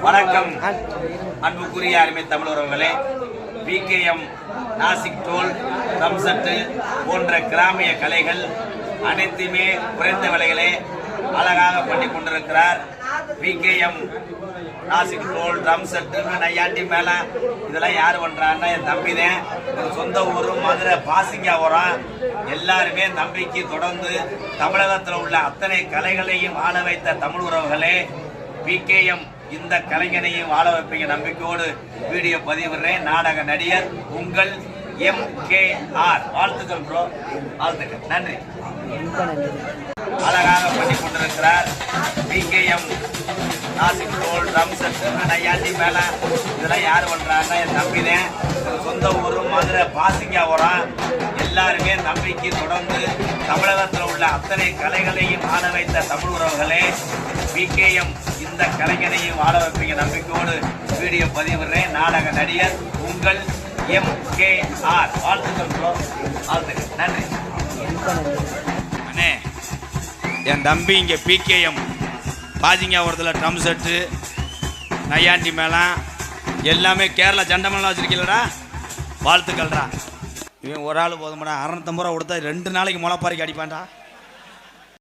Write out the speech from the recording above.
வணக்கம் அன்புக்குரிய அருமை தமிழ் உறவுகளே. பிகேஎம் நாசிக் டோல் தம்சட்டு போன்ற கிராமிய கலைகள் அனைத்துமே குறைந்த விலைகளே அழகாக பண்ணி கொண்டிருக்கிறார். PKM Nashik dhol drum set நையாண்டி மேல இதெல்லாம் யாரு பண்றான்னா என் தம்பிதான். சொந்த ஊரு மதுரை பாசிங்காபுரம். எல்லாருமே நம்பிக்கை தொடர்ந்து தமிழகத்தில் உள்ள அத்தனை கலைகளையும் வாழ வைத்த தமிழ் உறவுகளே, பிகேஎம் இந்த கலைஞனையும் வாழ வைப்பீங்க நம்பிக்கையோடு வீடியோ பதிவிடுறேன். நாடக நடிகர் உங்கள் MKR. வாழ்த்துக்கள் ப்ரோ, வாழ்த்துக்கள், நன்றி. அழகாக பண்ணி கொண்டிருக்கிறார் PKM Nashik dhol drum set நையாண்டி மேல இதெல்லாம் யாரு பண்றாங்கன்னா என் தம்பிதான். சொந்த ஊரு மதுரை பாசிங்காபுரம். எல்லாருமே நம்பிக்கை தொடர்ந்து தமிழகத்தில் உள்ள அத்தனை கலைகளையும் வாழ வைத்த தமிழ் உறவுகளே, பிகேஎம் இந்த கலைஞனையும் வாழ வைப்பீங்க நம்பிக்கையோடு வீடியோ பதிவிடுறேன். நாடக நடிகர் உங்கள் MKR. வாழ்த்துக்கள் ப்ரோ, வாழ்த்துக்கள், நன்றி. அண்ணே, என் தம்பி இங்கே பிகேஎம் பாசிங்காபுரத்தில் ட்ரம் செட்டு நையாண்டி மேளம் எல்லாமே கேரளா ஜண்டமெல்லாம் வச்சிருக்கீங்களா, வாழ்த்துக்கள்டா. இவன் ஒரு ஆள் போதுமாடா. 650 ரூபா கொடுத்தா 2 நாளைக்கு முளைப்பாறைக்கு அடிப்பான்டா.